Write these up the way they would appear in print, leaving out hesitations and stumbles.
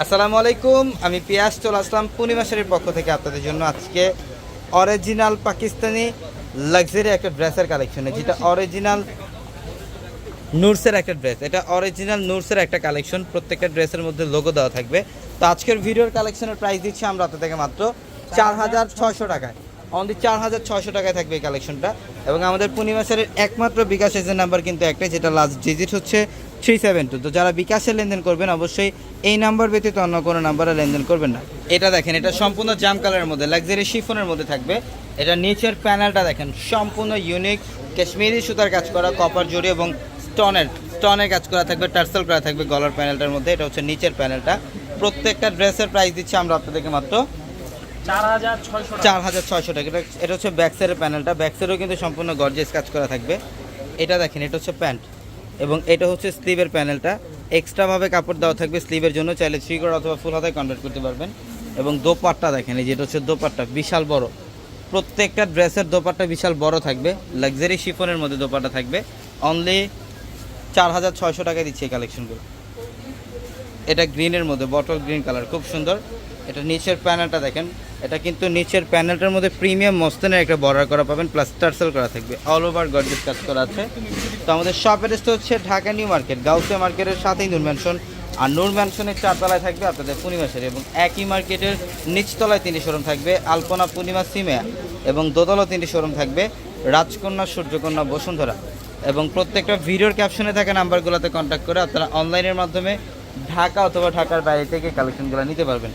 আসসালামু আলাইকুম, আমি পিয়াস চলে আসলাম পূর্ণিমা শাড়ির পক্ষ থেকে আপনাদের জন্য আজকে অরিজিনাল পাকিস্তানি লাক্সারি একটা ড্রেসের কালেকশনে, যেটা অরিজিনাল নুরসের একটা ড্রেস। এটা অরিজিনাল নুরসের একটা কালেকশন, প্রত্যেকটা ড্রেসের মধ্যে লোগো দেওয়া থাকবে। তো আজকের ভিডিওর কালেকশনের প্রাইস দিচ্ছি আমরা আপনাদেরকে মাত্র 4,600 টাকায়। অনলি 4,600 টাকায় থাকবে এই কালেকশনটা। এবং আমাদের পূর্ণিমা শাড়ির একমাত্র বিকাশ এজেন্ট নাম্বার কিন্তু একটাই, যেটা লাস্ট ডিজিট হচ্ছে 372। তো যারা বিকাশে লেনদেন করবেন অবশ্যই এই নাম্বার ব্যতীত অন্য কোনো নাম্বারে লেনদেন করবেন না। এটা দেখেন, এটা সম্পূর্ণ জাম কালারের মধ্যে লাক্সারি শিফনের মধ্যে থাকবে। এটা নিচের প্যানেলটা দেখেন, সম্পূর্ণ ইউনিক কাশ্মীরি সুতার কাজ করা, কপার জড়ি এবং স্টোনের কাজ করা থাকবে, টার্সেল করা থাকবে গলার প্যানেলটার মধ্যে। এটা হচ্ছে নিচের প্যানেলটা। প্রত্যেকটা ড্রেসের প্রাইস দিচ্ছি আমরা আপনাদেরকে মাত্র 4,600 টাকা। এটা হচ্ছে ব্যাক সাইডের প্যানেলটা, ব্যাক সাইডেও কিন্তু সম্পূর্ণ গর্জিয়াস কাজ করা থাকবে। এটা দেখেন, এটা হচ্ছে প্যান্ট এবং এটা হচ্ছে স্লিভের প্যানেলটা। এক্সট্রাভাবে কাপড় দেওয়া থাকবে স্লিভের জন্য, চাইলে 3/4 অথবা ফুল হাতায় কনভার্ট করতে পারবেন। এবং দোপাট্টা দেখেন, এই যেটা হচ্ছে দোপাট্টা বিশাল বড়। প্রত্যেকটা ড্রেসের দোপাট্টা বিশাল বড় থাকবে, লাক্সারি শিফনের মধ্যে দোপাট্টা থাকবে। অনলি 4,600 টাকায় দিচ্ছে এই কালেকশনগুলো। এটা গ্রিনের মধ্যে, বটল গ্রিন কালার, খুব সুন্দর। এটা নিচের প্যানেলটা দেখেন, এটা কিন্তু নিচের প্যানেলটার মধ্যে প্রিমিয়াম মস্তানের একটা বর্ডার করা পাবেন, প্লাস টার্সেল করা থাকবে, অল ওভার গর্জিয়াস কাজ করা আছে। তো আমাদের শপ অ্যাড্রেসটা হচ্ছে ঢাকা নিউ মার্কেট, গাউসিয়া মার্কেটের সাথেই নূর ম্যানশন। আর নূর ম্যানশনের 4 তলায় থাকবে আপনাদের পূর্ণিমা শাড়ি, এবং একই মার্কেটের নিচতলায় 3টি শোরুম থাকবে, আলপনা, পূর্ণিমা, সিমেয়া, এবং দোতলা 3টি শোরুম থাকবে, রাজকন্যা, সূর্যকন্যা, বসুন্ধরা। এবং প্রত্যেকটা ভিডিওর ক্যাপশনে থাকা নাম্বারগুলোতে কন্ট্যাক্ট করে আপনারা অনলাইনের মাধ্যমে ঢাকা অথবা ঢাকার বাইরে থেকে কালেকশনগুলো নিতে পারবেন।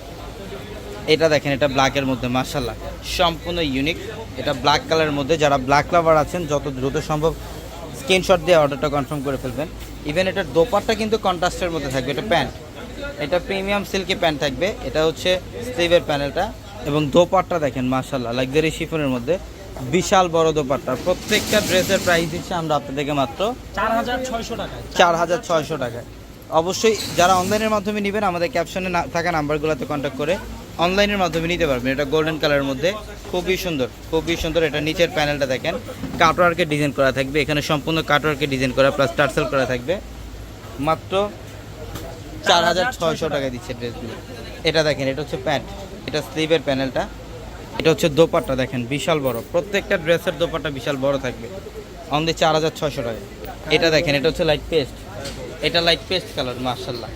এটা দেখেন, এটা ব্ল্যাকের মধ্যে মাশাআল্লাহ সম্পূর্ণ ইউনিক। এটা ব্ল্যাক কালারের মধ্যে, যারা ব্ল্যাক লাভার আছেন যত দ্রুত সম্ভব স্ক্রিনশট দিয়ে অর্ডারটা কনফার্ম করে ফেলবেন। ইভেন এটার দোপাট্টা কিন্তু কন্ট্রাস্টের মধ্যে থাকবে। এটা প্যান্ট, এটা প্রিমিয়াম সিল্কি প্যান্ট থাকবে। এটা হচ্ছে স্লিভের প্যানেলটা এবং দোপাট্টা দেখেন মাশাআল্লাহ লাক্সারি শিফনের মধ্যে বিশাল বড় দোপাট্টা। প্রত্যেকটা ড্রেসের প্রাইস দিচ্ছে আমরা আপনাদেরকে মাত্র 4,600 টাকায়। 4,600 টাকায়। অবশ্যই যারা অনলাইনের মাধ্যমে নেবেন আমাদের ক্যাপশনে থাকা নাম্বারগুলোতে কন্ট্যাক্ট করে অনলাইনের মাধ্যমে নিতে পারবেন। এটা গোল্ডেন কালারের মধ্যে খুবই সুন্দর, খুবই সুন্দর। এটা নিচের প্যানেলটা দেখেন, কাটওয়ার্কের ডিজাইন করা থাকবে, এখানে সম্পূর্ণ কাটওয়ার্কের ডিজাইন করা প্লাস টার্সেল করা থাকবে। মাত্র 4,600 টাকায় দিচ্ছে ড্রেসগুলো। এটা দেখেন, এটা হচ্ছে প্যান্ট, এটা স্লিভের প্যানেলটা। এটা হচ্ছে দোপাট্টা দেখেন বিশাল বড়, প্রত্যেকটা ড্রেসের দোপাট্টা বিশাল বড় থাকবে। অনলি 4,600 টাকায়। এটা দেখেন, এটা হচ্ছে লাইট পেস্ট, এটা লাইট পেস্ট কালার মাশাআল্লাহ।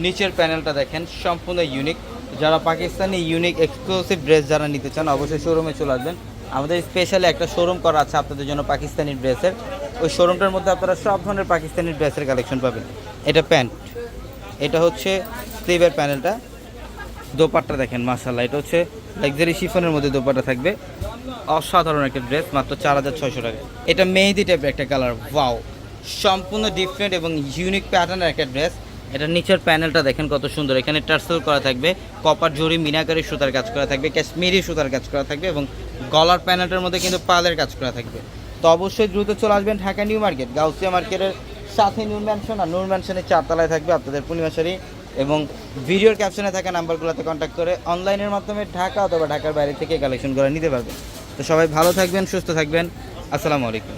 নিচের প্যানেলটা দেখেন সম্পূর্ণ ইউনিক। যারা পাকিস্তানি ইউনিক এক্সক্লুসিভ ড্রেস যারা নিতে চান অবশ্যই শোরুমে চলে আসবেন। আমাদের স্পেশালি একটা শোরুম করা আছে আপনাদের জন্য পাকিস্তানি ড্রেসের। ওই শোরুমটার মধ্যে আপনারা সব ধরনের পাকিস্তানি ড্রেসের কালেকশন পাবেন। এটা প্যান্ট, এটা হচ্ছে স্লিভের প্যানেলটা। দোপাট্টা দেখেন মাশাআল্লাহ, এটা হচ্ছে লাক্সারি শিফনের মধ্যে দোপাট্টা থাকবে। অসাধারণ একটা ড্রেস, মাত্র 4,600 টাকা। এটা মেহেদি টাইপের একটা কালার, ওয়াও, সম্পূর্ণ ডিফারেন্ট এবং ইউনিক প্যাটার্নের একটা ড্রেস। এটা নিচের প্যানেলটা দেখেন কত সুন্দর, এখানে টার্সেল করা থাকবে, কপার জড়ি মিনাকারি সুতার কাজ করা থাকবে, কাশ্মীরি সুতার কাজ করা থাকবে, এবং গলার প্যানেলটার মধ্যে কিন্তু পালের কাজ করা থাকবে। তো অবশ্যই দ্রুত চলে আসবেন ঢাকা নিউ মার্কেট, গাউসিয়া মার্কেটের সাথে নূর ম্যানশন। আর নূর ম্যানশনের 4 তলায় থাকবে আপনাদের পূর্ণিমা শাড়ি। এবং ভিডিওর ক্যাপশনে থাকা নাম্বারগুলোতে কন্ট্যাক্ট করে অনলাইনের মাধ্যমে ঢাকা অথবা ঢাকার বাইরে থেকে কালেকশন করে নিতে পারবেন। তো সবাই ভালো থাকবেন, সুস্থ থাকবেন। আসসালামু আলাইকুম।